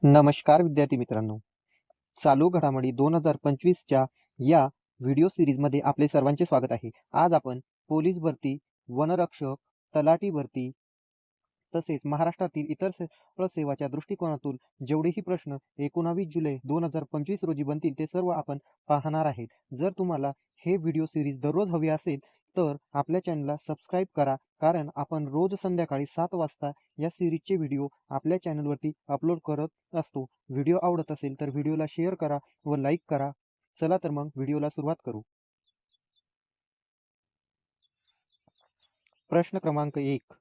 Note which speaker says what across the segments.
Speaker 1: नमस्कार विद्यार्थी मित्रांनो, चालू घडामोडी 2025च्या या व्हिडिओ सिरीजमध्ये आपले सर्वांचे स्वागत आहे. आज आपण पोलीस भरती, वनरक्षक, तलाठी भरती तसेच महाराष्ट्रातील इतर स्थळ सेवाच्या दृष्टिकोनातून जेवढेही प्रश्न 19 जुलै 2025 रोजी बनतील ते सर्व आपण पाहणार आहेत. जर तुम्हाला हे व्हिडिओ सिरीज दररोज हवी असेल तर आपल्या चॅनलला सबस्क्राईब करा, कारण आपण रोज संध्याकाळी 7 वाजता या सिरीजचे व्हिडिओ आपल्या चॅनलवरती अपलोड करत असतो. व्हिडिओ आवडत असेल तर व्हिडिओला शेअर करा व लाईक करा. चला तर मग व्हिडिओला सुरुवात करू. प्रश्न क्रमांक 1.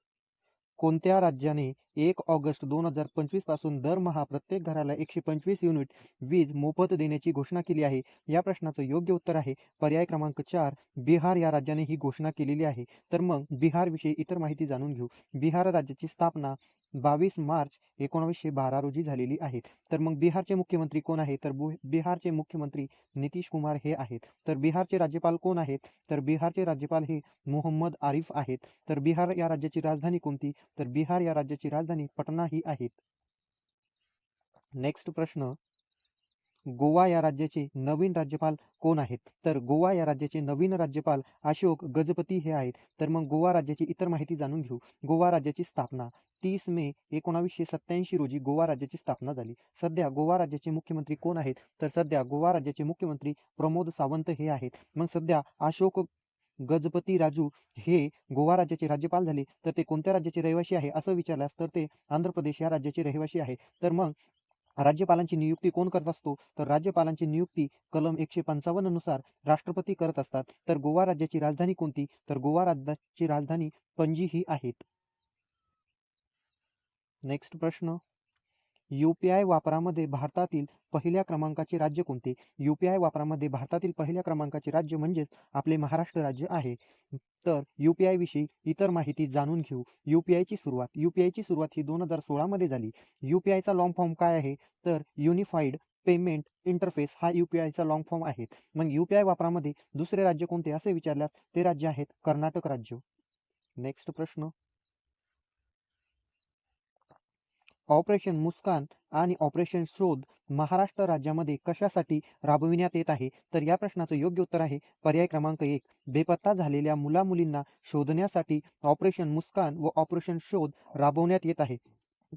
Speaker 1: कोणत्या राज्याने 1 ऑगस्ट 2025 पासून दरमहा प्रत्येक घराला 125 युनिट वीज मोफत देण्याची घोषणा केली आहे? या प्रश्नाचं योग्य उत्तर आहे पर्याय क्रमांक 4, बिहार या राज्याने ही घोषणा केलेली आहे. तर मग बिहारविषयी इतर माहिती जाणून घेऊ. बिहार राज्याची स्थापना 22 मार्च 1912 रोजी झालेली आहे. तर मग बिहारचे मुख्यमंत्री कोण आहे? तर बिहारचे मुख्यमंत्री नितीश कुमार हे आहेत. तर बिहारचे राज्यपाल कोण आहेत? तर बिहारचे राज्यपाल हे मोहम्मद आरिफ आहेत. तर बिहार या राज्याची राजधानी कोणती? तर बिहार या राज्याची राजधानी पटना ही आहे. नेक्स्ट प्रश्न, गोवा या राज्याचे नवीन राज्यपाल कोण आहेत? तर गोवा या राज्याचे नवीन राज्यपाल अशोक गजपती हे आहेत. तर मग गोवा राज्याची इतर माहिती जाणून घेऊ. गोवा राज्याची स्थापना 30 मे 1987 रोजी गोवा राज्याची स्थापना झाली. सध्या गोवा राज्याचे मुख्यमंत्री कोण आहेत? तर सध्या गोवा राज्याचे मुख्यमंत्री प्रमोद सावंत हे आहेत. मग सध्या अशोक गजपती राजू हे गोवा राज्याचे राज्यपाल झाले, तर ते कोणत्या राज्याचे रहिवासी आहे असं विचारल्यास तर ते आंध्र प्रदेश या राज्याचे रहिवासी आहे. तर मग राज्यपालांची नियुक्ती कोण करत असतो? तर राज्यपालांची नियुक्ती कलम 155 नुसार राष्ट्रपती करत असतात. तर गोवा राज्याची राजधानी कोणती? तर गोवा राज्याची राजधानी पणजी ही आहे. नेक्स्ट प्रश्न, UPI वापरामध्ये भारतातील पहिल्या क्रमांकाचे राज्य कोणते? UPI वापरामध्ये भारतातील पहिल्या क्रमांकाचे राज्य म्हणजेच आपले महाराष्ट्र राज्य आहे. तर UPI विषयी इतर माहिती जाणून घेऊ. UPIची सुरुवात ही 2016 मध्ये झाली. UPIचा लॉंग फॉर्म काय आहे? तर युनिफाईड पेमेंट इंटरफेस हा UPIचा लॉंग फॉर्म आहे. मग UPI वापरामध्ये दुसरे राज्य कोणते असे विचारल्यास ते राज्य आहेत कर्नाटक राज्य. नेक्स्ट प्रश्न, ऑपरेशन मुस्कान आणि ऑपरेशन शोध महाराष्ट्र राज्यामध्ये कशासाठी राबविण्यात येत आहे? तर या प्रश्नाचं योग्य उत्तर आहे पर्याय क्रमांक 1, बेपत्ता झालेल्या मुलामुलींना शोधण्यासाठी ऑपरेशन मुस्कान व ऑपरेशन शोध राबवण्यात येत आहे.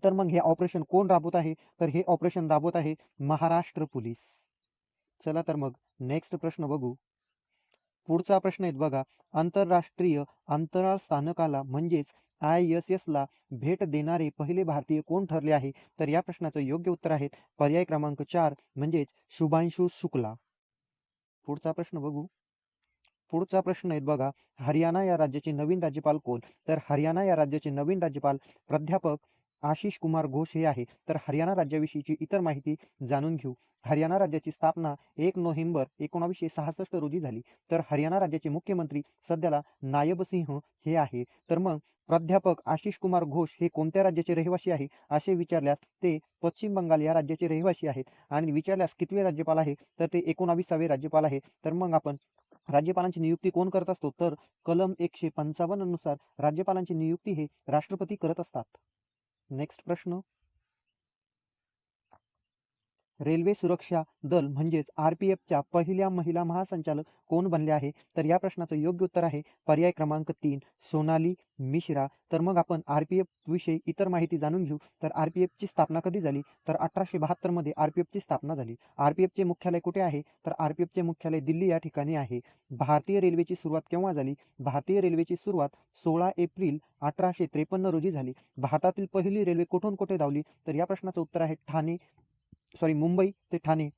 Speaker 1: तर मग हे ऑपरेशन कोण राबवत आहे? तर हे ऑपरेशन राबवत आहे महाराष्ट्र पोलीस. चला तर मग नेक्स्ट प्रश्न बघू. पुढचा प्रश्न आहे बघा, आंतरराष्ट्रीय अंतराळ स्थानकाला म्हणजेच ISS ला भेट देणारे पहिले भारतीय कोण ठरले आहे? तर या प्रश्नाचं योग्य उत्तर आहे पर्याय क्रमांक 4 म्हणजेच शुभांशु शुक्ला. पुढचा प्रश्न बघू. पुढचा प्रश्न आहे बघा, हरियाणा या राज्याचे नवीन राज्यपाल कोण? तर हरियाणा या राज्याचे नवीन राज्यपाल प्राध्यापक आशिष कुमार घोष हे आहे. तर हरियाणा राज्याविषयीची इतर माहिती जाणून घेऊ. हरियाणा राज्याची स्थापना 1 नोव्हेंबर 1966 रोजी झाली. तर हरियाणा राज्याचे मुख्यमंत्री सध्याला नायब सिंह हे आहे. तर मग प्राध्यापक आशिष कुमार घोष हे कोणत्या राज्याचे रहिवासी आहे असे विचारल्यास ते पश्चिम बंगाल या राज्याचे रहिवासी आहेत. आणि विचारल्यास कितवे राज्यपाल आहे? तर ते 19वे राज्यपाल आहे. तर मग आपण राज्यपालांची नियुक्ती कोण करत असतो? तर कलम 155 नुसार राज्यपालांची नियुक्ती हे राष्ट्रपती करत असतात. नेक्स्ट प्रश्न, रेल्वे सुरक्षा दल म्हणजेच RPFच्या पहिल्या महिला महासंचालक कोण बनल्या आहे? तर या प्रश्नाचं योग्य उत्तर आहे पर्याय क्रमांक 3, सोनाली मिश्रा. तर मग आपण RPF विषयी इतर माहिती जाणून घेऊ. तर RPFची स्थापना कधी झाली? तर 1872 मध्ये RPFची स्थापना झाली. RPFचे मुख्यालय कुठे आहे? तर RPFचे मुख्यालय दिल्ली या ठिकाणी आहे. भारतीय रेल्वेची सुरुवात केव्हा झाली? भारतीय रेल्वेची सुरुवात 16 एप्रिल 1853 रोजी झाली. भारतातील पहिली रेल्वे कुठून कुठे धावली? तर या प्रश्नाचं उत्तर आहे मुंबई ते ठाणे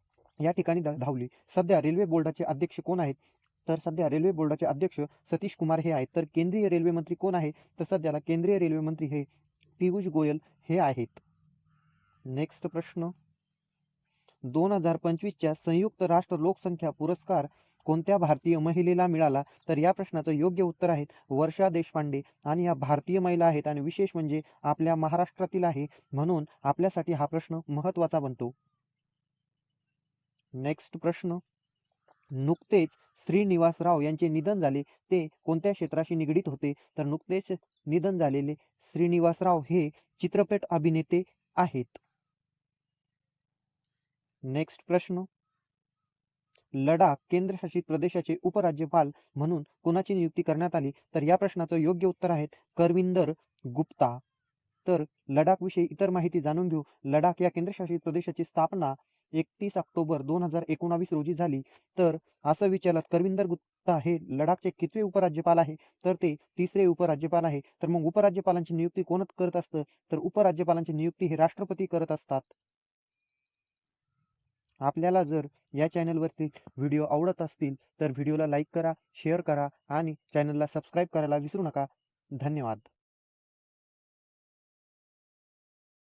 Speaker 1: या ठिकाणी धावली. सध्या रेल्वे बोर्डाचे अध्यक्ष कोण आहेत? तर सध्या रेल्वे बोर्डाचे अध्यक्ष सतीश कुमार हे आहेत. तर केंद्रीय रेल्वे मंत्री कोण आहे? तर सध्याला केंद्रीय रेल्वे मंत्री हे पियुष गोयल हे आहेत. नेक्स्ट प्रश्न, 2025च्या संयुक्त राष्ट्र लोकसंख्या पुरस्कार कोणत्या भारतीय महिलेला मिळाला? तर या प्रश्नाचं योग्य उत्तर आहे वर्षा देशपांडे. आणि या भारतीय महिला आहेत आणि विशेष म्हणजे आपल्या महाराष्ट्रातील आहे, म्हणून आपल्यासाठी हा प्रश्न महत्त्वाचा बनतो. नेक्स्ट प्रश्न, नुकतेच श्रीनिवासराव यांचे निधन झाले, ते कोणत्या क्षेत्राशी निगडीत होते? तर नुकतेच निधन झालेले श्रीनिवासराव हे चित्रपट अभिनेते आहेत. नेक्स्ट प्रश्न, लडाख केंद्रशासित प्रदेशाचे उपराज्यपाल म्हणून कोणाची नियुक्ती करण्यात आली? तर या प्रश्नाचं योग्य उत्तर आहे करविंदर गुप्ता. तर लडाख विषयी इतर माहिती जाणून घेऊ. लडाख या केंद्रशासित प्रदेशाची स्थापना 31 ऑक्टोबर 2019 रोजी झाली. तर असं विचारलं, करविंदर गुप्ता हे लडाखचे कितवे उपराज्यपाल आहे? तर ते 3रे उपराज्यपाल आहे. तर मग उपराज्यपालांची नियुक्ती कोण करत असतं? तर उपराज्यपालांची नियुक्ती हे राष्ट्रपती करत असतात. आपल्याला जर या चॅनलवरती व्हिडिओ आवडत असतील तर व्हिडिओला लाईक करा, शेअर करा आणि चॅनलला सबस्क्राईब करायला विसरू नका. धन्यवाद.